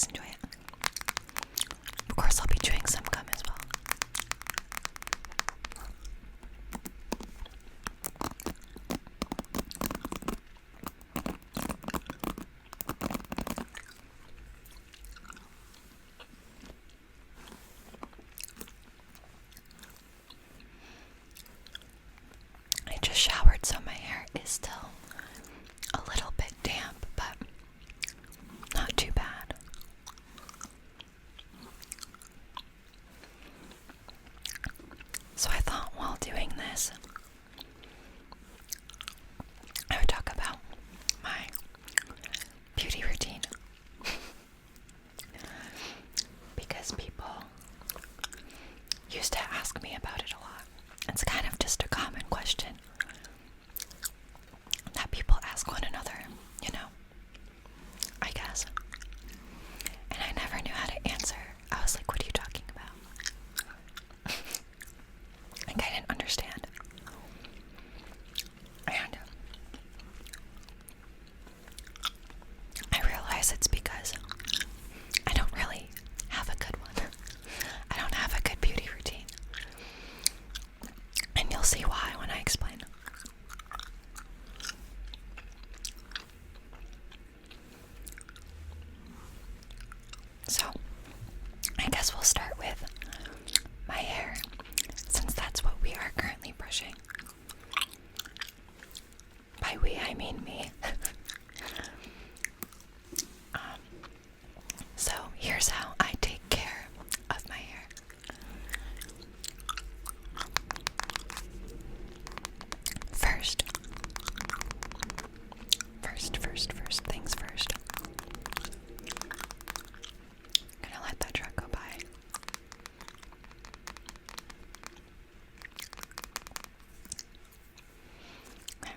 guys enjoy it. Of course, I'll be chewing some gum as well. I just showered, so my hair is still a little bit damp, but not too bad. So I thought while doing this, I would talk about my beauty routine. Because people used to ask me about it a lot. It's kind of just a common question that people ask one another, you know, I guess. And I never knew how to answer. I was like, what are you talking about? Like, I didn't understand. And I realize it's because I don't really have a good one. I don't have a good beauty routine. And you'll see why when I explain. So, I guess we'll start with my hair, since that's what we are currently brushing. By we, I mean me. So, here's how I take care of my hair. First things first. Gonna let that truck go by. Okay.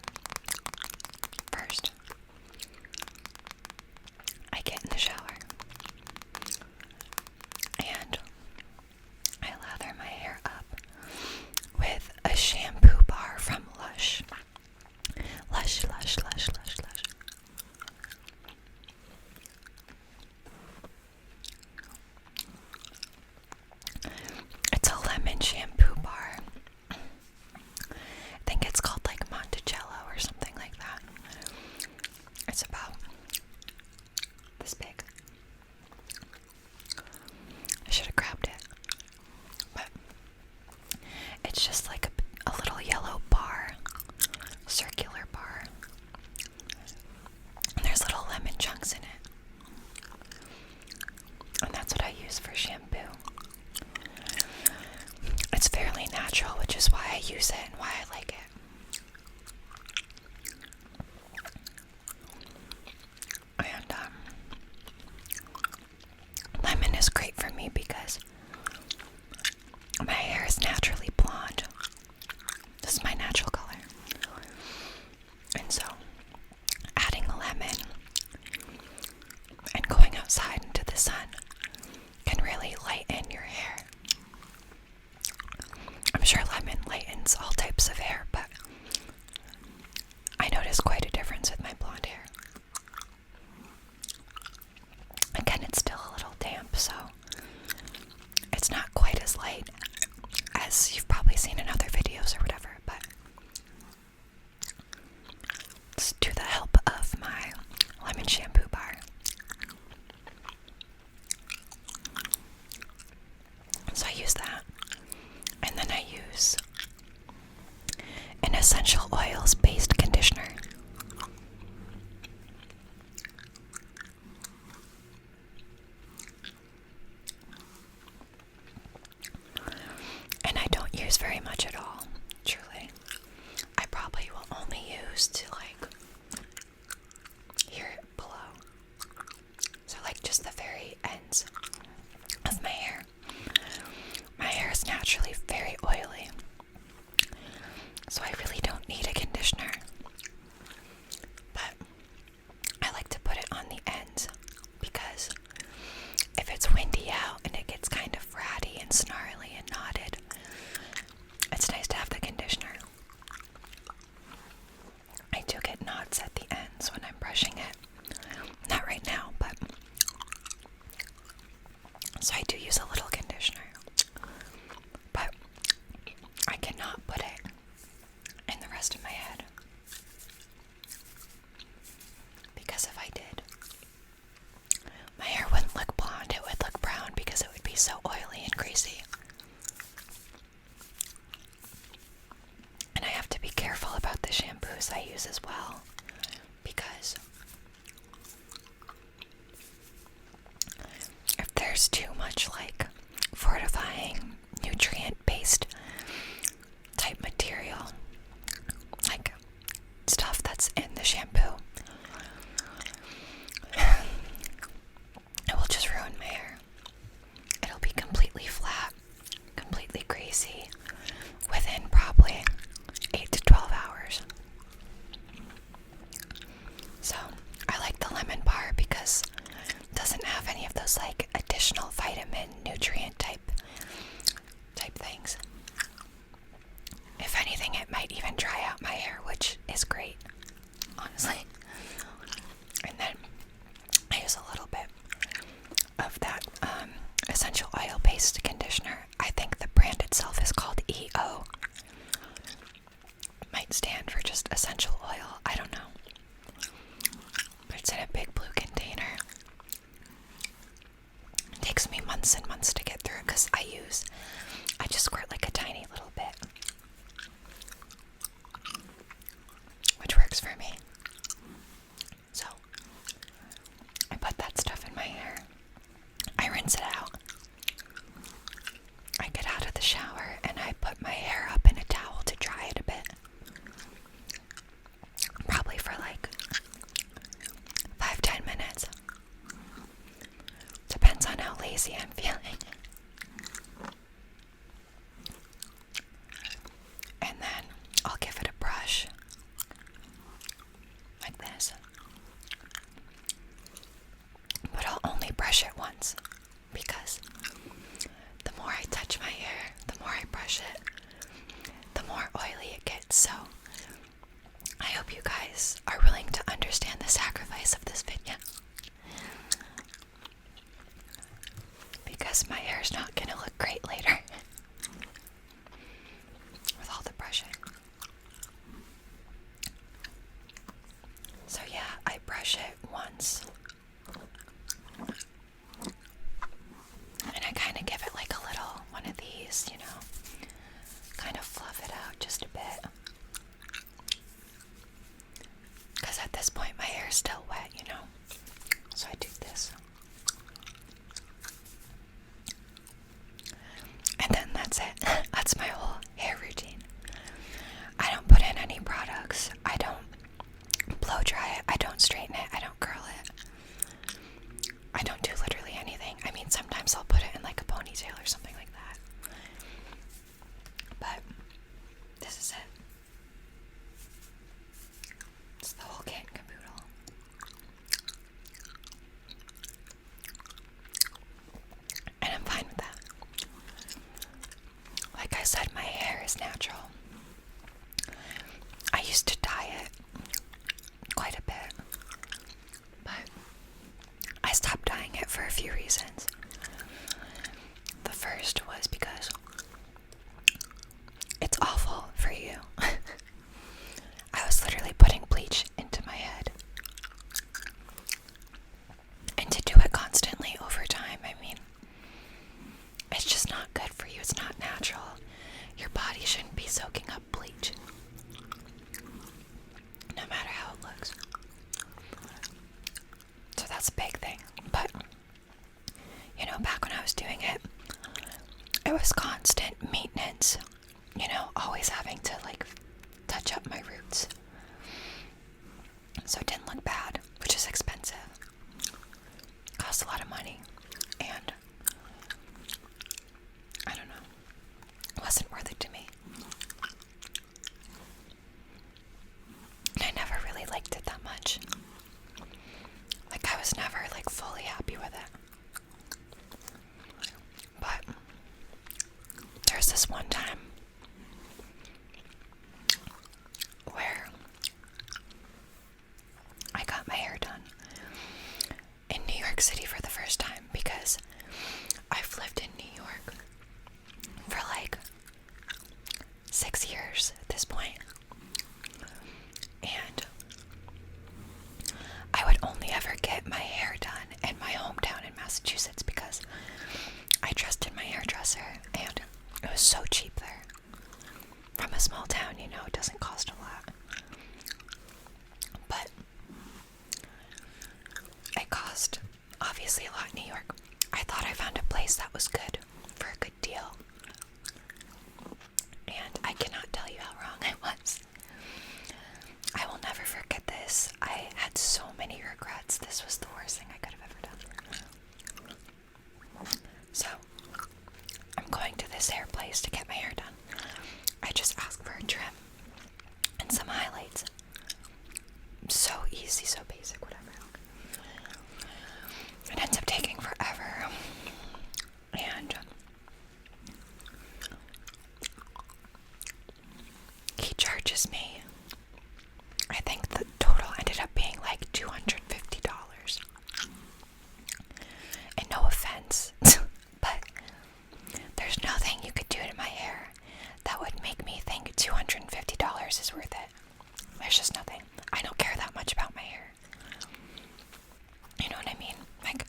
First, I get in the shower and I lather my hair up with a shampoo bar from Lush. Lush. It's a lemon shampoo bar. I think it's called like Monticello or something like that. It's about this big. I should have grabbed it. But it's just like a little yellow bar, circular bar. And there's little lemon chunks in it. And that's what I use for shampoo. It's fairly natural, which is why I use it and why I like it. And lemon is great for me because my hair is naturally blonde. This is my natural color. And so, adding lemon and going outside into the sun can really lighten your hair. I'm sure lemon lightens all types of hair, but I notice quite a difference with my blonde hair. Again, it's still a little damp, so it's not quite as light as you've probably seen in other videos or whatever, but it's to the help of my lemon shampoo bar. So I use that, and then I use an essential oils based conditioner. So I do use a little conditioner, but I cannot put it in the rest of my head, because if I did, my hair wouldn't look blonde, it would look brown because it would be so oily and greasy. And I have to be careful about the shampoos I use as well, because if there's too much like fortifying, nutrient-based type material, like stuff that's in the shampoo, it will just ruin my hair. It'll be completely flat, completely greasy within probably 8 to 12 hours. So I like the lemon bar because it doesn't have any of those like additional vitamin, nutrient type things. If anything, it might even dry out my hair, which is great, honestly. And then I use a little bit of that essential oil based conditioner. I think the brand itself is called EO. Might stand for just essential oil, I don't know. But it's in a big blue container. It takes me months and months to get through because I just squirt like a tiny little bit, which works for me. So I put that stuff in my hair. I rinse it out. I get out of the shower and I put my hair up in a towel to dry it a bit. Probably for like 5-10 minutes. Depends on how lazy I'm feeling. And then I'll give it a brush like this. But I'll only brush it once, because the more I touch my hair, the more I brush it, the more oily it gets. So I hope you guys are willing to understand the sacrifice of this video, because my hair's not gonna look great later with all the brushing. So yeah, I brush it once, and I kind of give it like a little one of these, you know, kind of fluff it out just a bit, because at this point my hair is still wet, you know, so I do this. And then that's it. That's my whole hair routine. I don't put in any products. I don't blow dry it. I don't straighten it. I don't curl it. I don't do literally anything. I mean, sometimes I'll put it in like a ponytail or something like that. But this is it. It's the whole kit and caboodle. And I'm fine with that. Like I said, my hair is natural. I used to dye it quite a bit, but I stopped dyeing it for a few reasons. The first was because it's awful for you. I was literally putting bleach into my head. And to do it constantly over time, I mean, it's just not good for you. It's not natural. Your body shouldn't be soaking up bleach, no matter how it looks. So that's a big thing. But, you know, back when I was doing it, it was constant maintenance. You know, always having to, like, touch up my roots. So it didn't look bad, which is expensive. Costs a lot of money. And I don't know. It wasn't worth it to me. And I never really liked it that much. Like, I was never, like, fully happy with it. But there's this one time where I got my hair done in New York City for the first time, because I've course it's because I trusted my hairdresser, and it was so cheap there. From a small town, you know, it doesn't cost a lot. But it cost, obviously, a lot in New York. I thought I found a place that was good, for a good deal. And I cannot tell you how wrong I was. I will never forget this. I had so many regrets. This was the worst thing I could have ever done. So, I'm going to this hair place to get my hair done. I just asked for a trim and some highlights. So easy, so basic, whatever. It ends up taking forever. And he charges me, I think the total ended up being like $250. And no offense, but there's nothing you could do to my hair that would make me think $250 is worth it. There's just nothing. I don't care that much about my hair. You know what I mean? Like,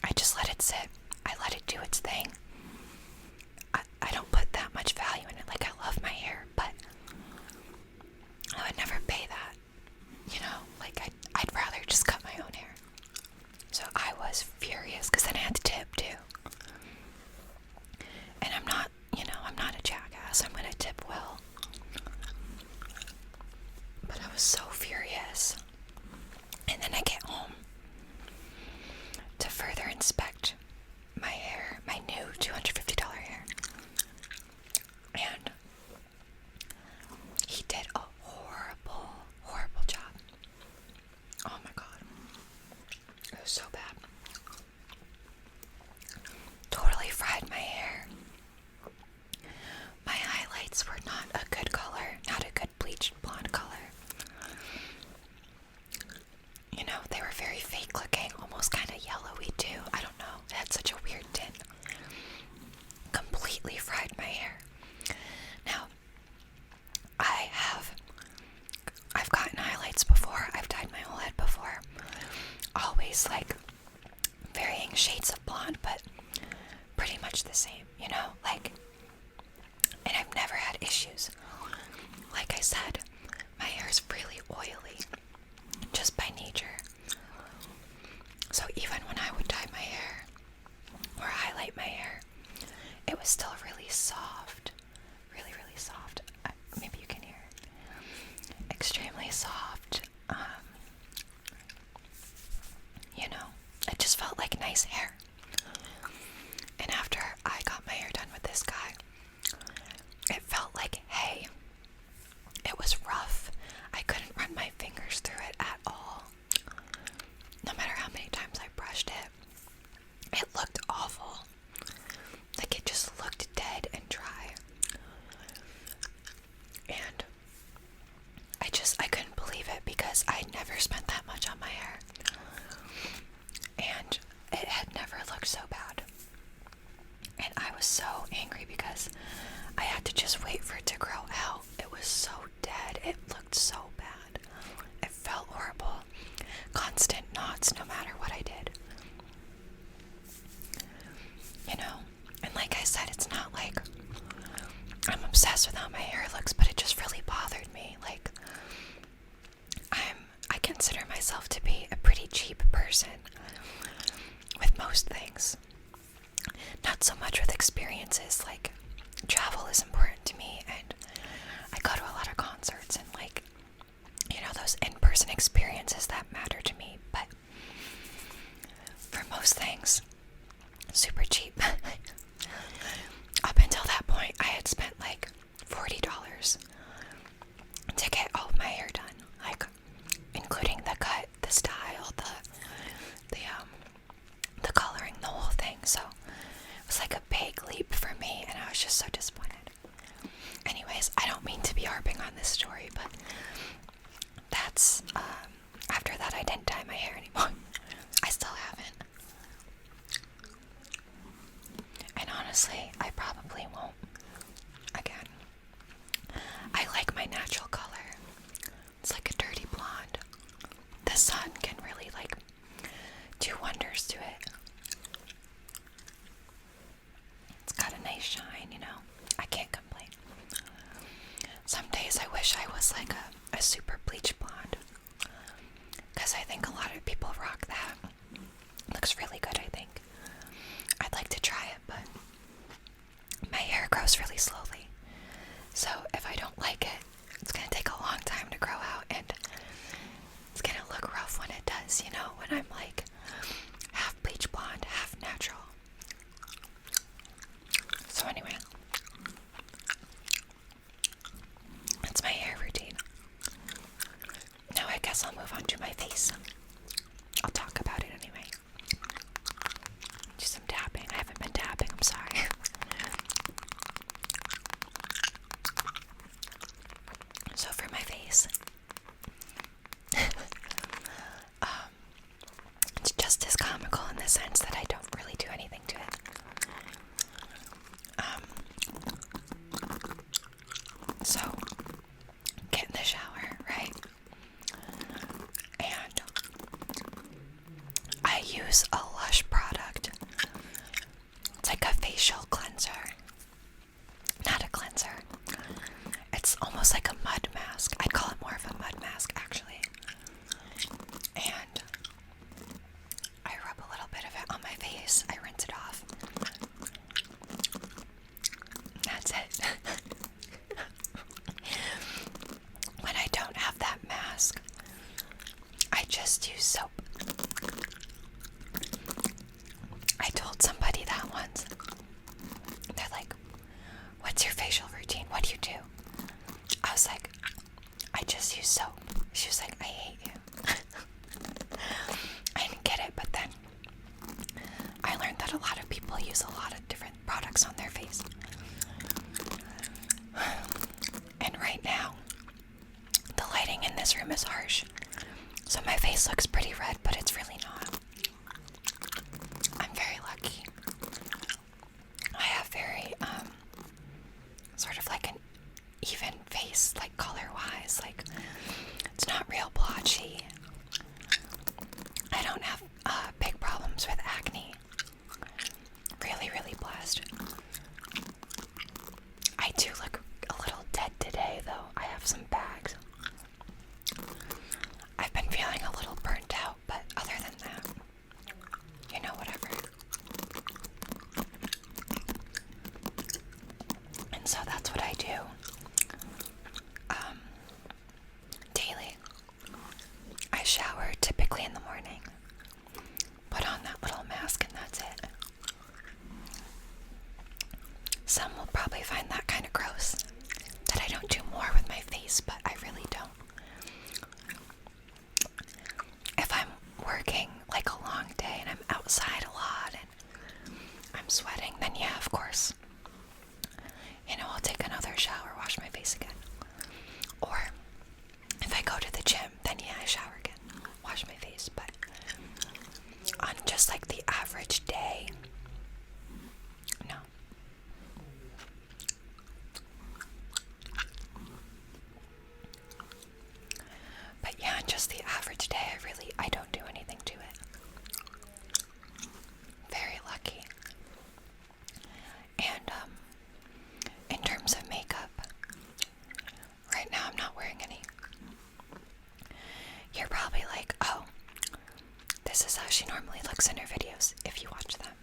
I just let it sit. I let it do its thing. I don't put that much value in it. Like, I love my hair, but I would never pay that. You know, like, I'd rather just cut my own hair. So I was furious, because then I had to tip too. And I'm not, you know, I'm not a jackass. I'm gonna tip well. But I was so furious. And then I get home to further inspect my hair, my new $250 hair. And he did a horrible, horrible job. Oh my god. It was so bad. Totally fried my hair. My highlights were not a good color, not a good bleached blonde color. You know, they were very fake looking, almost kind of yellowy too. I don't know. It had such a weird tint. Completely fried my hair. Now, I've gotten highlights before. I've dyed my whole head before. Always like varying shades of blonde, but pretty much the same, you know? Like, and I've never had issues. Like I said, my hair is really oily, just by nature. So even when I would dye my hair, or highlight my hair, it was still really soft. Really, really soft. Maybe you can hear it. Extremely soft. You know, it just felt like nice hair. And after I got my hair done with this guy, it felt like hay. It was rough. I couldn't run my fingers through it at all. No matter how many times I brushed it, it looked awful. Like, it just looked dead and dry. And I couldn't believe it, because I never spent that much on my hair. And it had never looked so bad. And I was so angry because I had to just wait for it to grow out. It was so dead. It looked so bad. It felt horrible. Constant knots no matter what I did. You know? And like I said, it's not like I'm obsessed with how my hair looks, but it just really bothered me. Like, I consider myself to be a pretty cheap person with most things. Not so much with experiences. Like, travel is important to me, and I go to a lot of concerts, and like, you know, those in-person experiences that matter to me. But for most things, super cheap. Up until that point, I had spent like $40 to get all of my hair done, like including the cut, the style, the coloring, the whole thing. So it was like a big leap for me, and I was just so disappointed. Anyways, I don't mean to be harping on this story, but that's after that I didn't dye my hair anymore. I still haven't. And honestly, I probably won't again. I like my natural color. It's like a dirty blonde. The sun can really like do wonders to it. shine, you know? I can't complain. Some days I wish I was like a super bleach blonde, because I think a lot of people rock that. Looks really good, I think. I'd like to try it, but my hair grows really slowly. So if I don't like it, it's gonna take a long time to grow out, and it's gonna look rough when it does, you know, when I'm like half bleach blonde, half natural. So anyway, that's my hair routine. Now I guess I'll move on to my face. I'll talk about it anyway. Do some tapping. I haven't been tapping, I'm sorry. So for my face, it's just as comical in the sense that I don't really do anything to it. So get in the shower, right? And I use a Lush product. It's like a facial cleanser. Not a cleanser. It's almost like a mud mask. I'd call it more of a mud mask, actually. And I rub a little bit of it on my face. I rinse it off. That's it. When I don't have that mask, I just use soap. I told somebody that once. They're like, "What's your facial routine? What do you do?" I was like, "I just use soap." She was like, "I hate you." I didn't get it, but then I learned that a lot of people use a lot of different products on their face. And right now, the lighting in this room is harsh, so my face looks pretty red, but it's really not. I'm very lucky. I have very, sort of like an even face, like color-wise. Like, it's not real blotchy. I don't have big problems with acne. Really, really blessed. I do look a little dead today, though. I have some bags. I've been feeling a little burnt out, but other than that, you know, whatever. And so that's what I do. Daily. I shower typically in the morning. Put on that little mask and that's it. Some will probably find that kind of gross, that I don't do more with my face, but I really don't. If I'm working like a long day and I'm outside a lot and I'm sweating, then yeah, of course. You know, I'll take another shower, wash my face again. Or if I go to the gym, then yeah, I shower again, wash my face. But on just like the average day, no. But yeah, on just the average day, I don't do anything to it. Very lucky. And in terms of makeup, right now I'm not wearing any. You're probably like, "Oh, this is how she normally looks in her videos," if you watch them.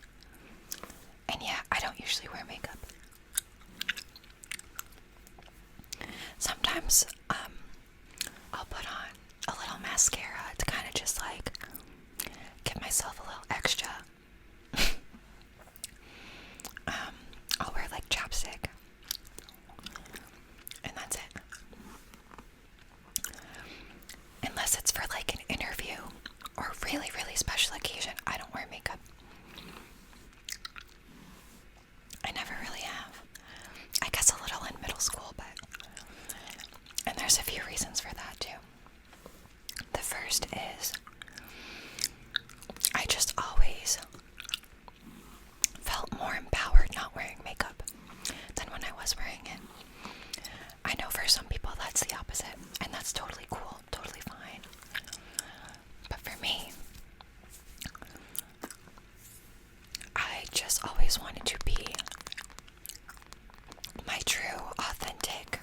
And yeah, I don't usually wear makeup. Sometimes I'll put on a little mascara to kind of just like give myself a little extra. I'll wear like chapstick, and that's it. Unless it's for like an interview or really, really special occasion, I don't wear makeup. I never really have. I guess a little in middle school, but... And there's a few reasons for that too. The first is I just always felt more empowered not wearing makeup than when I was wearing it. I know for some people that's the opposite, and that's totally cool, totally fine. But for me, I just always wanted to be my true, authentic,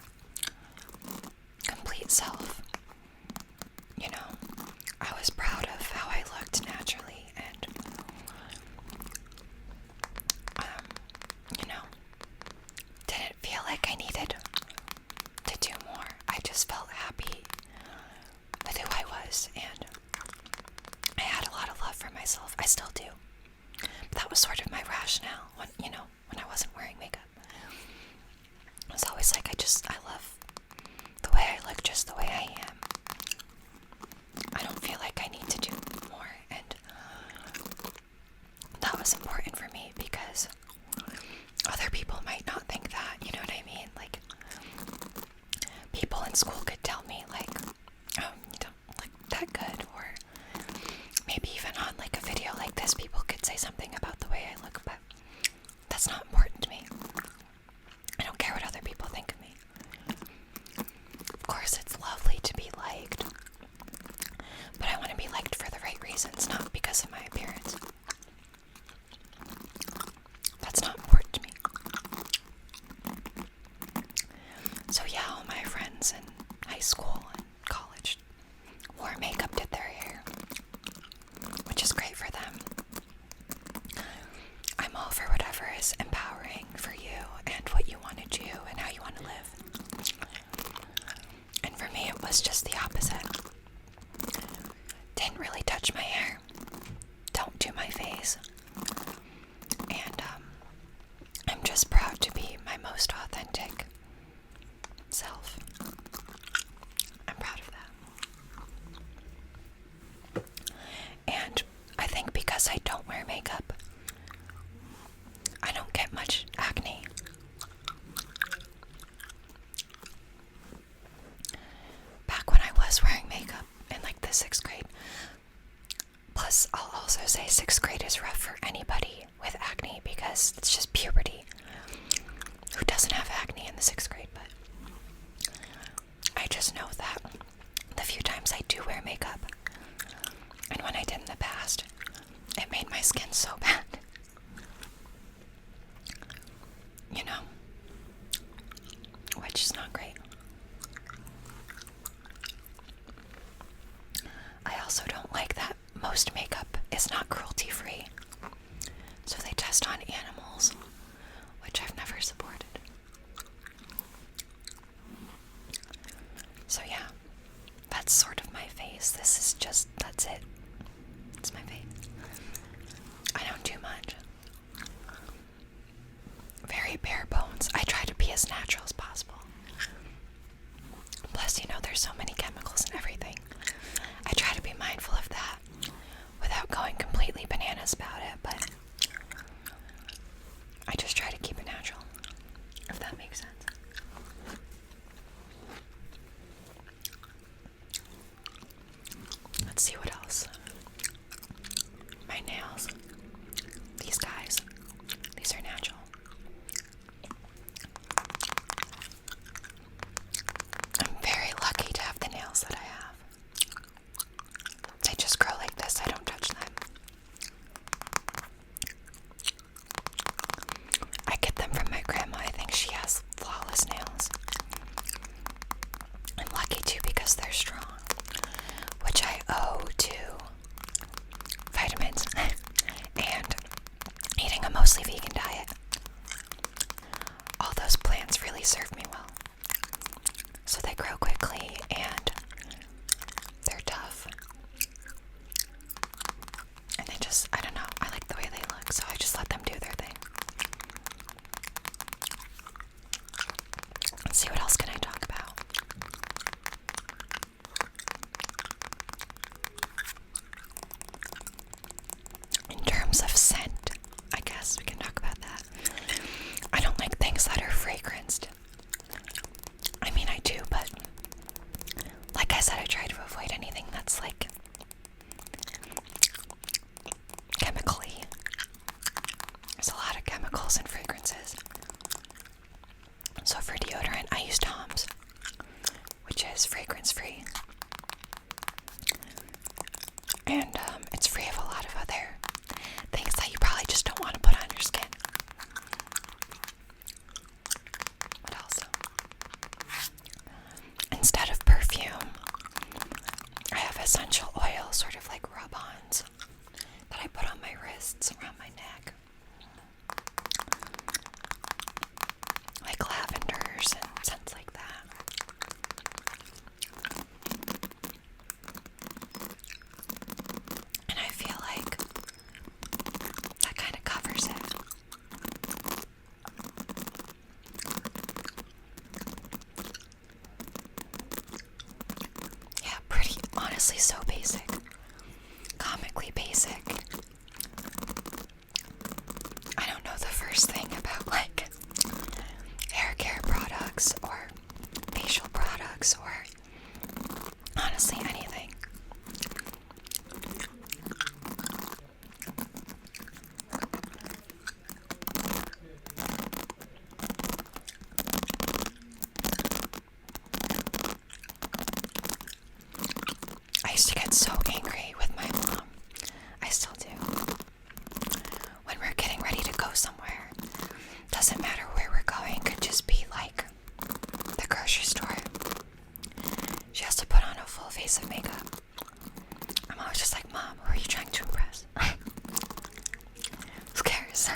complete self. You know, I was proud of how I looked naturally, and, you know, didn't feel like I needed to do more. I just felt happy with who I was, and I had a lot of love for myself. I still do. But that was sort of my rationale when I wasn't wearing makeup. I was always like, I love the way I look just the way I am. I don't feel like I need to do more, and that was important for me because other people might not think that, you know what I mean? Like, people in school could tell me, like, oh, you don't look that good, or maybe even on, like, a video like this, people could say something about the way I look, but that's not important to me. I don't care what other people think of me. Of course, it's lovely to be liked, but I want to be liked for the right reasons, not because of my appearance. That's not important to me. So yeah, all my friends in high school and college wore makeup, did their hair, which is great for them. I'm all for whatever is empowering for you and what you want to do and how you want to live. And for me, it was just the opposite. Didn't really touch my hair. Don't do my face. And I'm just proud to be my most authentic self. I'm proud of that. And I think because I don't wear makeup, I don't get much acne. Back when I was wearing makeup in like the 6th grade, plus I'll also say 6th grade is rough for anybody with acne because it's just puberty. Who doesn't have acne in the 6th grade? But I just know that the few times I do wear makeup, and when I did in the past, it made my skin so bad. You know? Which is not great. I also don't like that most makeup is not cruelty-free. So they test on animals, which I've never supported. So yeah, that's sort of my face. That's it. It's my face. I don't do much. Very bare bones. I try to be as natural as possible. Plus, there's so many chemicals and everything. I try to be mindful of that without going completely bananas about it, but I just try to keep it natural, if that makes sense. Let's see what else. My nails. These guys. These are natural. I'm very lucky to have the nails that I have. They just grow like this. I don't touch them. I get them from my grandma. I think she has flawless nails. I'm lucky too because they're strong, which I owe to vitamins and eating a mostly vegan diet. All those plants really serve me well. So they grow quickly and they're tough. And they just, I don't know, I like the way they look, so I just let them do their thing. Let's see, what else can I talk about? In terms of scent, I guess we can talk about that. I don't like things that are fragranced. I mean, I do, but like I said, I try to avoid anything that's like chemically. There's a lot of chemicals and fragrances. So for deodorant, I use Tom's, which is fragrance-free. And it's free of a lot of other things that you probably just don't want to put on your skin. honestly so basic. Comically basic. I don't know the first thing about like hair care products or facial products or honestly anything. I used to get so angry with my mom. I still do. When we're getting ready to go somewhere, doesn't matter where we're going, could just be like the grocery store. She has to put on a full face of makeup. I'm always just like, Mom, who are you trying to impress? Who cares?